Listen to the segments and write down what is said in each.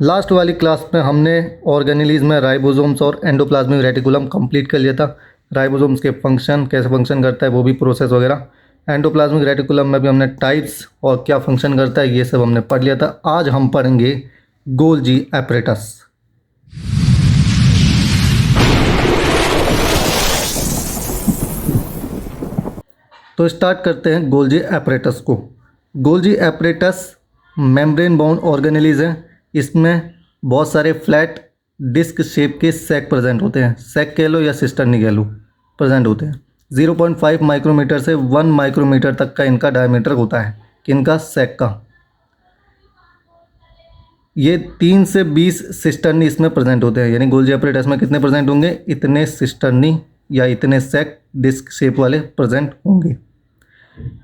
Last वाली class में हमने ऑर्गेनेलिज में राइबोसोम्स और एंडोप्लाज्मिक रेटिकुलम कंप्लीट कर लिया था। राइबोसोम्स के फंक्शन, कैसे फंक्शन करता है वो भी, प्रोसेस वगैरह। एंडोप्लाज्मिक रेटिकुलम में भी हमने टाइप्स और क्या फंक्शन करता है ये सब हमने पढ़ लिया था। आज हम पढ़ेंगे गोल्जी एपरेटस। तो स्टार्ट करते हैं गोल्जी एपरेटस को। Golgi apparatus membrane bound organelles है। इसमें बहुत सारे फ्लैट डिस्क शेप के सैक प्रेजेंट होते हैं। सैक कह लो या सिस्टर्नी कह लो, प्रेजेंट होते हैं। 0.5 माइक्रोमीटर से 1 माइक्रोमीटर तक का इनका डायमीटर होता है। किनका? सैक का। ये 3 से 20 सिस्टर्नी इसमें प्रेजेंट होते हैं। यानी गोल्जी एपरेटस में कितने प्रेजेंट होंगे? इतने सिस्टर्नी या इतने सैक डिस्क शेप वाले प्रेजेंट होंगे।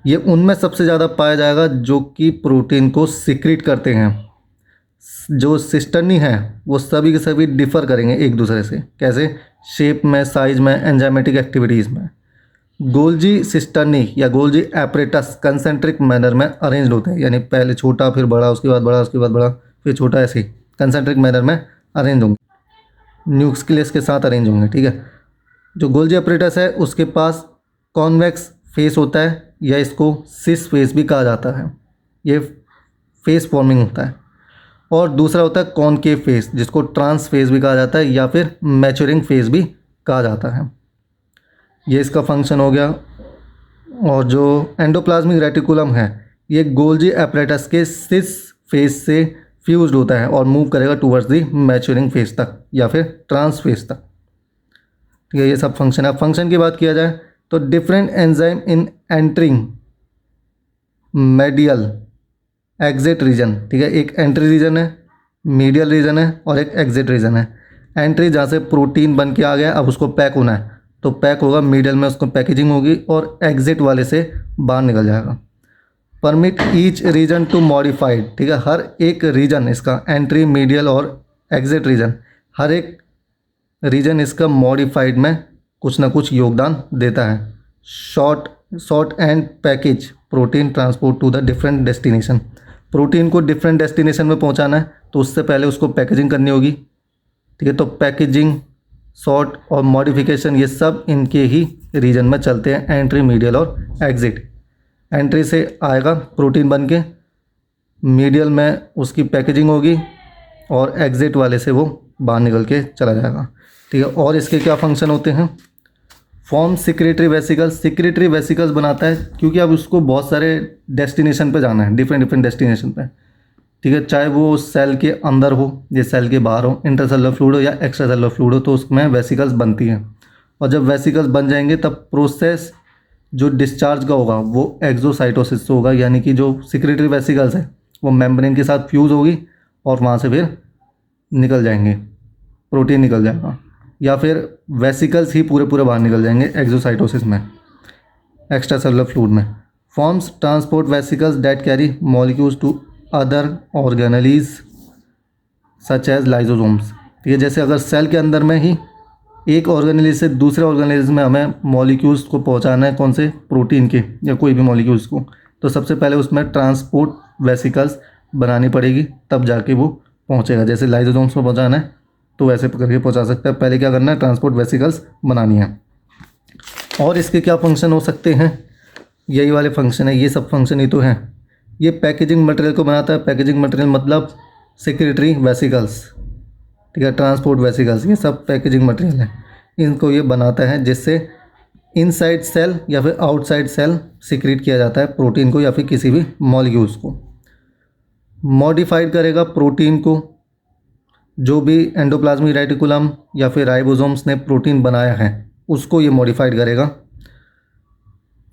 ये उनमें सबसे ज़्यादा पाया जाएगा जो कि प्रोटीन को सिक्रीट करते हैं। जो सिस्टर्नी है वो सभी के सभी डिफ़र करेंगे एक दूसरे से। कैसे? शेप में, साइज में, एंजाइमेटिक एक्टिविटीज़ में। गोल्जी सिस्टर्नी या गोल्जी एपरेटस कंसेंट्रिक मैनर में अरेंज्ड होते हैं। यानी पहले छोटा, फिर बड़ा, उसके बाद बड़ा, उसके बाद बड़ा, फिर छोटा, ऐसे कंसेंट्रिक मैनर में अरेंज होंगे। न्यूक्लियस के साथ अरेंज होंगे। ठीक है। जो गोल्जी एपरेटस है उसके पास कॉन्वेक्स फेस होता है या इसको सिस फेस भी कहा जाता है। ये फेस फॉर्मिंग होता है। और दूसरा होता है कॉनकेव फेस, जिसको ट्रांस फेस भी कहा जाता है या फिर मैच्योरिंग फेस भी कहा जाता है। ये इसका फंक्शन हो गया। और जो एंडोप्लाज्मिक रेटिकुलम है ये गोल्जी एपरेटस के सिस फेस से फ्यूज्ड होता है और मूव करेगा टूवर्ड्स दी मैच्योरिंग फेस तक या फिर ट्रांस फेस तक। ठीक है, ये सब फंक्शन है। फंक्शन की बात किया जाए तो डिफरेंट एंजाइम इन एंटरिंग मेडियल एग्जिट रीजन। ठीक है, एक एंट्री रीजन है, मीडियल रीजन है और एक एग्जिट रीजन है। एंट्री जहाँ से प्रोटीन बन के आ गया, अब उसको पैक होना है तो पैक होगा, मीडियल में उसको पैकेजिंग होगी और एग्जिट वाले से बाहर निकल जाएगा। Permit each region to modified. ठीक है, हर एक रीजन इसका, एंट्री, मीडियल और एग्जिट रीजन, हर एक रीजन इसका मॉडिफाइड में कुछ ना कुछ योगदान देता है। Short and package protein transport to the different destination. Protein को डिफरेंट डेस्टिनेशन में पहुंचाना है तो उससे पहले उसको पैकेजिंग करनी होगी। ठीक है, तो पैकेजिंग, शॉर्ट और मॉडिफिकेशन ये सब इनके ही रीजन में चलते हैं, एंट्री, मीडियल और एग्जिट। एंट्री से आएगा प्रोटीन बन के, मीडियल में उसकी पैकेजिंग होगी और एग्जिट वाले से वो बाहर निकल के चला जाएगा। ठीक है, और इसके क्या फंक्शन होते हैं? Form secretory vesicles. Secretory vesicles बनाता है क्योंकि अब उसको बहुत सारे डेस्टिनेशन पे जाना है, डिफरेंट डेस्टिनेशन पे। ठीक है, चाहे वो सेल के अंदर हो या सेल के बाहर हो, इंटरसेलुलर फ्लूइड हो या एक्स्ट्रासेलुलर फ्लूइड हो, तो उसमें वेसिकल्स बनती हैं। और जब वेसिकल्स बन जाएंगे तब प्रोसेस जो डिस्चार्ज का होगा वो एक्सोसाइटोसिस से होगा। यानी कि जो सिक्रेटरी वेसिकल्स है वो मेम्ब्रेन के साथ फ्यूज़ होगी और वहाँ से फिर निकल जाएंगे, प्रोटीन निकल जाएगा, या फिर वेसिकल्स ही पूरे बाहर निकल जाएंगे एक्सोसाइटोसिस में, एक्स्ट्रा सेलुलर फ्लूइड में। Forms transport vesicles that carry molecules to other organelles such as lysosomes. ठीक है, जैसे अगर सेल के अंदर में ही एक ऑर्गेनेलिज से दूसरे ऑर्गेनेलिज में हमें मॉलिक्यूल्स को पहुंचाना है, कौन से? प्रोटीन के या कोई भी मॉलिक्यूल्स को, तो सबसे पहले उसमें ट्रांसपोर्ट वेसिकल्स बनानी पड़ेगी, तब जाके वो पहुंचेगा। जैसे लाइजोसोम्स को पहुंचाना है तो वैसे करके पहुंचा सकता है। पहले क्या करना है? ट्रांसपोर्ट वेसिकल्स बनानी है। और इसके क्या फंक्शन हो सकते हैं? यही वाले फंक्शन है, ये सब फंक्शन ही तो हैं। ये पैकेजिंग मटेरियल को बनाता है। पैकेजिंग मटेरियल मतलब सेक्रेटरी वेसिकल्स, ठीक है, ट्रांसपोर्ट वेसिकल्स, ये सब पैकेजिंग मटेरियल है। इनको ये बनाता है जिससे इनसाइड सेल या फिर आउटसाइड सेल सिक्रीट किया जाता है प्रोटीन को या फिर किसी भी मॉलिक्यूल्स को। मॉडिफाइड करेगा प्रोटीन को, जो भी एंडोप्लाज्मिक रेटिकुलम या फिर राइबोसोम्स ने प्रोटीन बनाया है उसको ये मॉडिफाइड करेगा।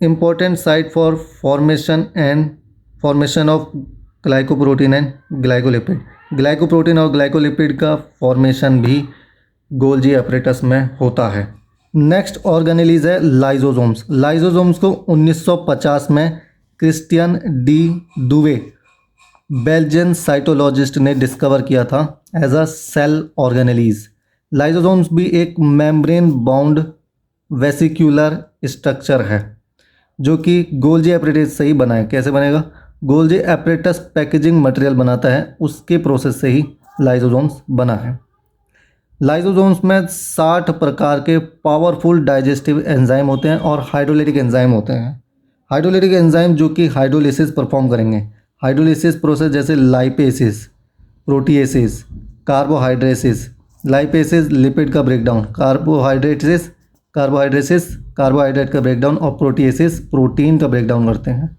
Important site for formation of glycoprotein and glycolipid. Glycoprotein और ग्लाइकोलिपिड का फॉर्मेशन भी गोल्जी एपरेटस में होता है। नेक्स्ट ऑर्गेनेलिज है लाइजोसोम्स। लाइजोसोम्स को 1950 में Christian de Duve, Belgian cytologist ने डिस्कवर किया था as a cell organelles. Lysosomes भी एक मेम्ब्रेन बाउंड वेसिक्यूलर स्ट्रक्चर है जो कि गोल्जी एपरेटस से ही बना है। कैसे बनेगा? गोल्जी एपरेटस पैकेजिंग मटेरियल बनाता है, उसके प्रोसेस से ही लाइसोसोम्स बना है। लाइसोसोम्स में 60 प्रकार के पावरफुल डाइजेस्टिव एंजाइम होते हैं और हाइड्रोलाइटिक एंजाइम होते हैं। हाइड्रोलाइटिक एंजाइम जो कि हाइड्रोलिसिस परफॉर्म करेंगे। हाइड्रोलिसिस प्रोसेस जैसे लाइपेसिस, प्रोटीएसिस, कार्बोहाइड्रेसिस। लाइपेसिस लिपिड का ब्रेकडाउन, कार्बोहाइड्रेसिस कार्बोहाइड्रेट का ब्रेकडाउन और प्रोटीएसिस प्रोटीन का ब्रेकडाउन करते हैं।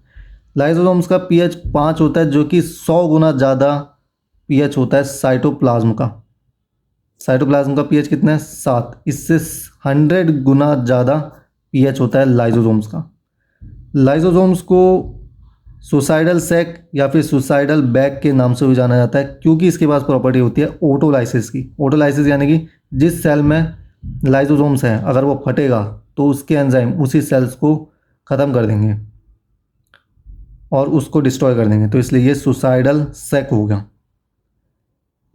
लाइसोसोम्स का पीएच 5 होता है जो कि 100 गुना ज़्यादा पीएच होता है साइटोप्लाज्म का। साइटोप्लाज्म का पीएच कितना है? 7। इससे 100 गुना ज़्यादा पीएच होता है लाइसोसोम्स का। लाइसोसोम्स को सुसाइडल सैक या फिर सुसाइडल बैग के नाम से भी जाना जाता है क्योंकि इसके पास प्रॉपर्टी होती है ऑटोलाइसिस की। ऑटोलाइसिस यानी कि जिस सेल में लाइसोसोम्स हैं अगर वो फटेगा तो उसके एंजाइम उसी सेल्स को ख़त्म कर देंगे और उसको डिस्ट्रॉय कर देंगे, तो इसलिए ये सुसाइडल सैक हो गया।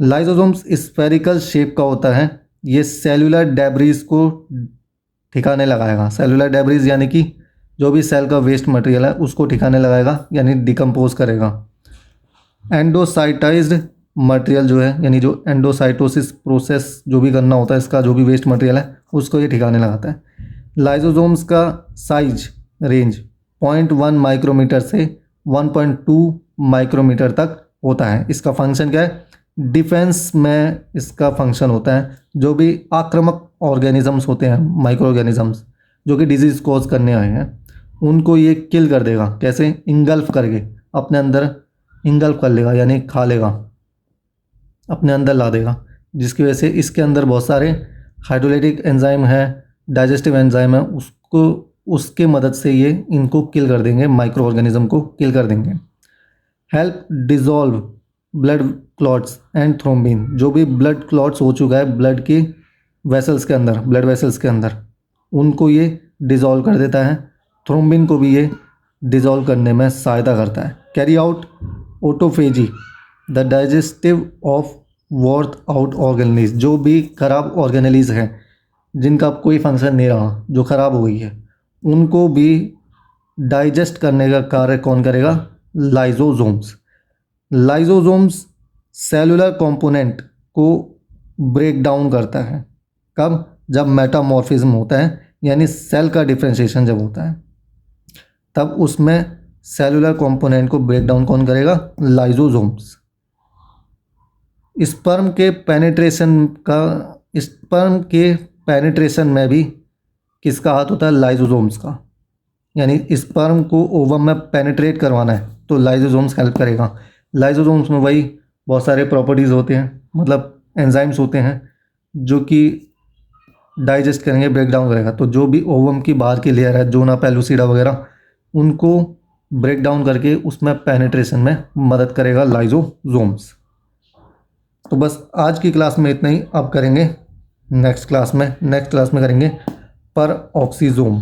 लाइसोसोम्स स्फेरिकल शेप का होता है। ये सेलुलर डेब्रीज को ठिकाने लगाएगा। सेलुलर डेब्रीज यानी कि जो भी सेल का वेस्ट मटेरियल है उसको ठिकाने लगाएगा, यानी डिकम्पोज करेगा। एंडोसाइटाइज्ड मटेरियल जो है, यानी जो एंडोसाइटोसिस प्रोसेस जो भी करना होता है इसका जो भी वेस्ट मटेरियल है उसको ये ठिकाने लगाता है। लाइसोसोम्स का साइज रेंज 0.1 माइक्रोमीटर से 1.2 माइक्रोमीटर तक होता है। इसका फंक्शन क्या है? डिफेंस में इसका फंक्शन होता है। जो भी आक्रामक ऑर्गेनिजम्स होते हैं, माइक्रो ऑर्गेनिजम्स जो कि डिजीज कॉज करने आए हैं, उनको ये किल कर देगा। कैसे? इंगल्फ करके अपने अंदर इंगल्फ कर लेगा, यानी खा लेगा, अपने अंदर ला देगा, जिसकी वजह से इसके अंदर बहुत सारे हाइड्रोलाइटिक एंजाइम है, डाइजेस्टिव एंजाइम है, उसको उसके मदद से ये इनको किल कर देंगे, माइक्रो ऑर्गेनिज्म को किल कर देंगे। Help dissolve blood clots and thrombin. जो भी ब्लड क्लॉट्स हो चुका है ब्लड की वेसल्स के अंदर, ब्लड वेसल्स के अंदर, उनको ये डिजॉल्व कर देता है। थ्रोम्बिन को भी ये डिजॉल्व करने में सहायता करता है। Carry out autophagy the digestive of worth out organelles. जो भी खराब ऑर्गेनलीज हैं जिनका कोई फंक्शन नहीं रहा, जो खराब हो गई है, उनको भी डाइजेस्ट करने का कार्य कौन करेगा? लाइसोसोम्स। लाइसोसोम्स सेलुलर कंपोनेंट को ब्रेक डाउन करता है। कब? जब मेटामॉर्फिज्म होता है, यानी सेल का डिफरेंशिएशन जब होता है, तब उसमें सेलुलर कंपोनेंट को ब्रेक डाउन कौन करेगा? लाइसोसोम्स। स्पर्म के पेनिट्रेशन में भी किसका हाथ होता है? लाइसोसोम्स का। यानी स्पर्म को ओवम में पेनिट्रेट करवाना है तो लाइसोसोम्स हेल्प करेगा। लाइसोसोम्स में वही बहुत सारे प्रॉपर्टीज़ होते हैं, मतलब एंजाइम्स होते हैं जो कि डाइजेस्ट करेंगे, ब्रेक डाउन करेगा। तो जो भी ओवम की बाहर की लेयर है, जोना पेलुसिडा वगैरह, उनको ब्रेक डाउन करके उसमें पेनिट्रेशन में मदद करेगा लाइसोसोम्स। तो बस आज की क्लास में इतना ही। अब करेंगे नेक्स्ट क्लास में करेंगे पर ऑक्सीजोम।